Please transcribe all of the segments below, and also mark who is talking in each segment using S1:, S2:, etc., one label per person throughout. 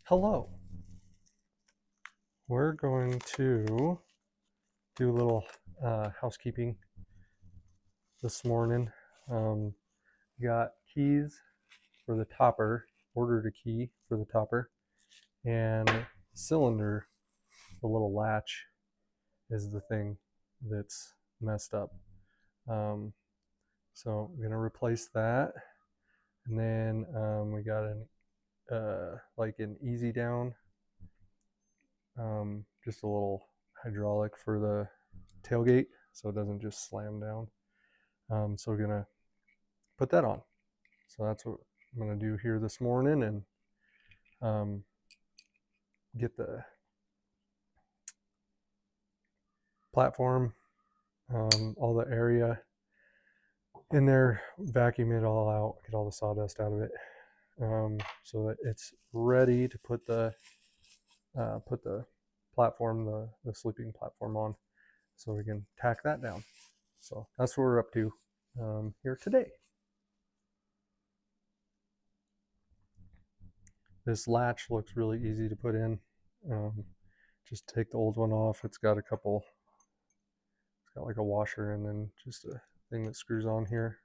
S1: Hello. We're going to do a little housekeeping this morning. Got keys for the topper, ordered a key for the topper, and cylinder, the little latch, is the thing that's messed up. So I'm gonna replace that, and then we got an easy down, just a little hydraulic for the tailgate so it doesn't just slam down. So we're gonna put that on. So that's what I'm gonna do here this morning, and get the platform, all the area in there, vacuum it all out, get all the sawdust out of it, so that it's ready to put the platform, the sleeping platform on, so we can tack that down. So that's what we're up to here today. This latch looks really easy to put in. Just take the old one off. It's got like a washer and then just a thing that screws on here.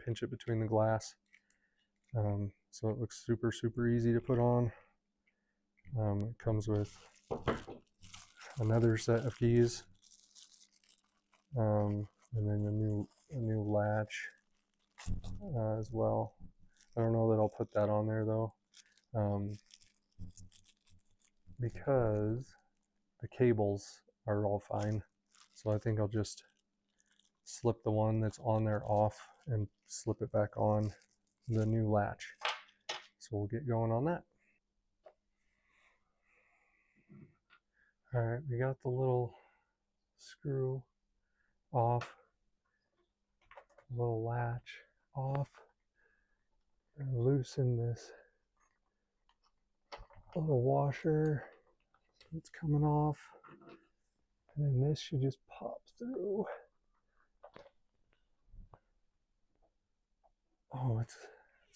S1: Pinch it between the glass. So it looks super, super easy to put on. It comes with another set of keys, and then a new latch as well. I don't know that I'll put that on there though, because the cables are all fine. So I think I'll just slip the one that's on there off and slip it back on the new latch. So we'll get going on that. All right, we got the little screw off, little latch off, and loosen this little washer. It's coming off, and then this should just pop through. Oh, it's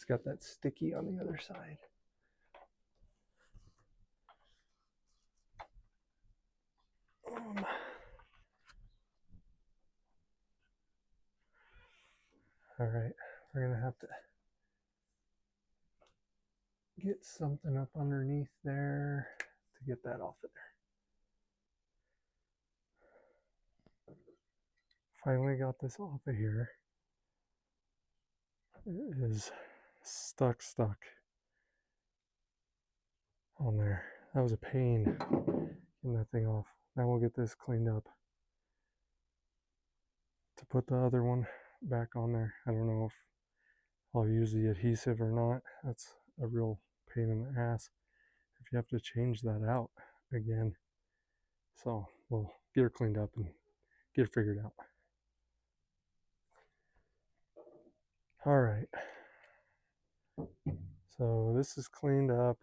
S1: got that sticky on the other side. All right, we're gonna have to get something up underneath there to get that off of there. Finally got this off of here. It is stuck on there. That was a pain getting that thing off. Now we'll get this cleaned up to put the other one back on there. I don't know if I'll use the adhesive or not. That's a real pain in the ass if you have to change that out again. So we'll get her cleaned up and get it figured out. All right. So this is cleaned up.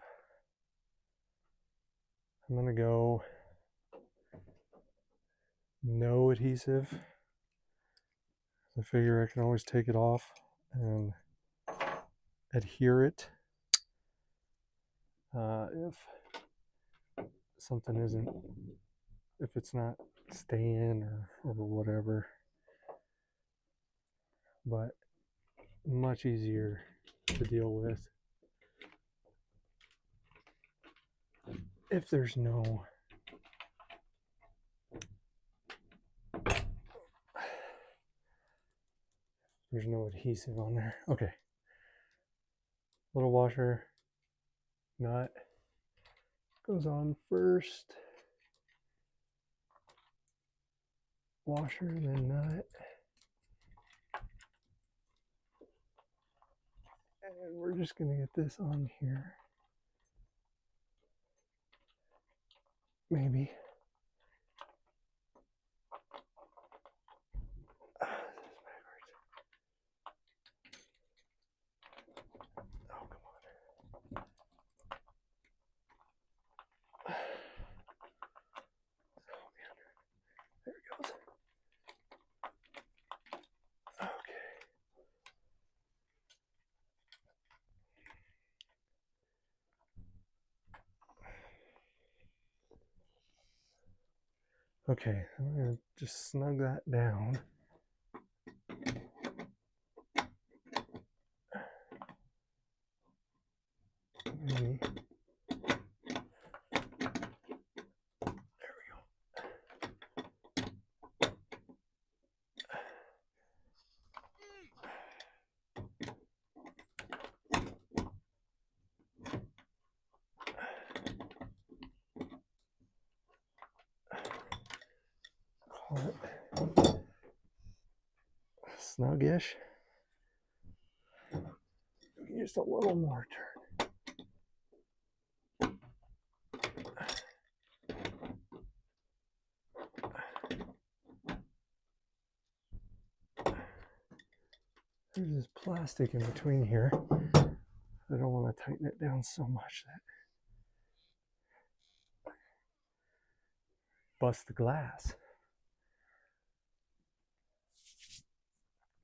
S1: I'm gonna go no adhesive. I figure I can always take it off and adhere it if something isn't, if it's not staying or whatever. But much easier to deal with if there's no adhesive on there. Okay. Little washer nut goes on first. Washer, then nut. And we're just going to get this on here. Maybe. Oh, come on. Oh, man. There it goes. Okay. Okay, I'm gonna just snug that down. Maybe. There we go. Call it snuggish. Just a little more turn. There's this plastic in between here. I don't want to tighten it down so much that bust the glass.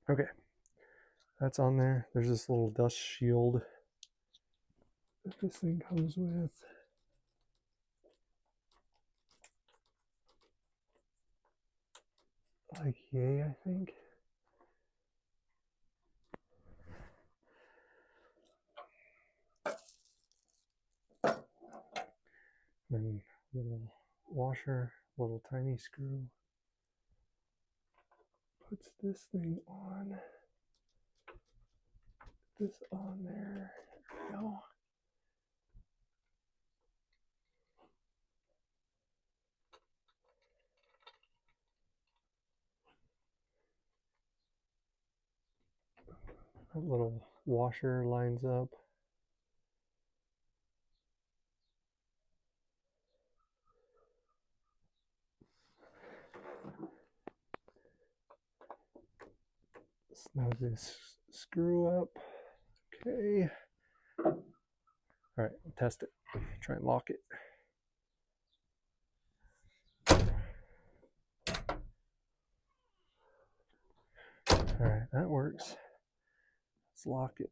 S1: Okay, that's on there. There's this little dust shield that this thing comes with. Like yay, I think. Then little washer, little tiny screw. Puts this thing on. Put this on there. There we go. A little washer lines up. Snug this screw up. Okay. All right, test it. Try and lock it. All right, that works. Let's lock it.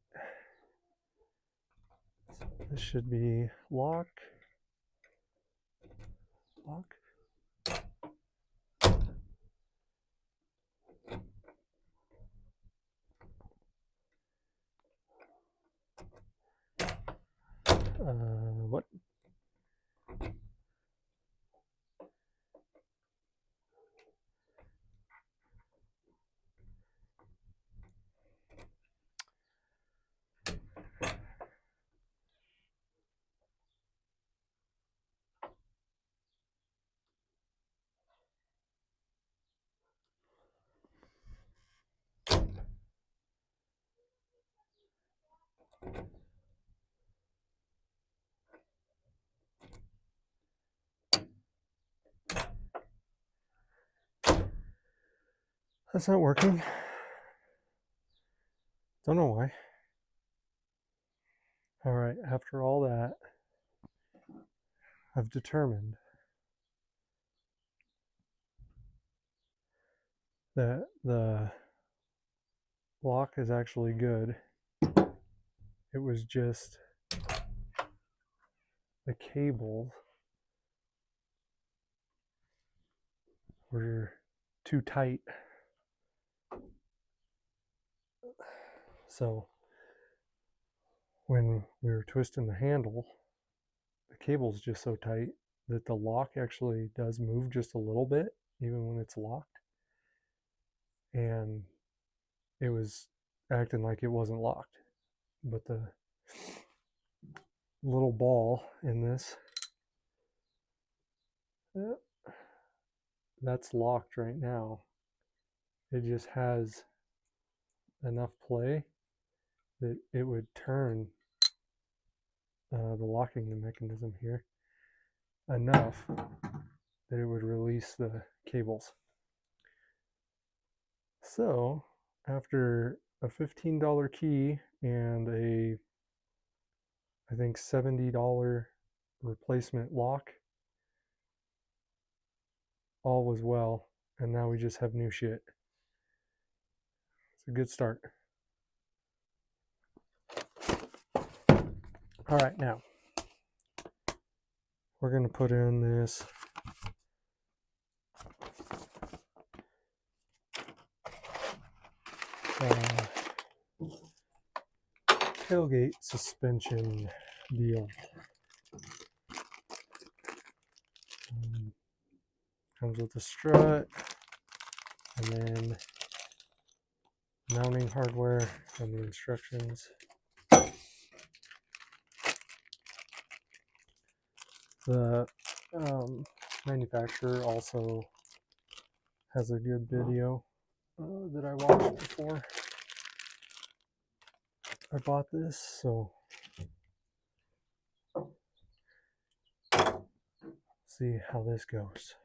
S1: So this should be lock. Lock. What? That's not working. Don't know why. All right, after all that, I've determined that the lock is actually good. It was just the cables were too tight. So when we were twisting the handle, the cable's just so tight that the lock actually does move just a little bit, even when it's locked. And it was acting like it wasn't locked. But the little ball in this, that's locked right now. It just has enough play that it would turn the locking mechanism here enough that it would release the cables. So after a $15 key and a, I think, $70 replacement lock, all was well, and now we just have new shit. It's a good start. All right, now we're going to put in this tailgate suspension deal. Comes with the strut, and then mounting hardware and the instructions. The manufacturer also has a good video that I watched before I bought this, so see how this goes.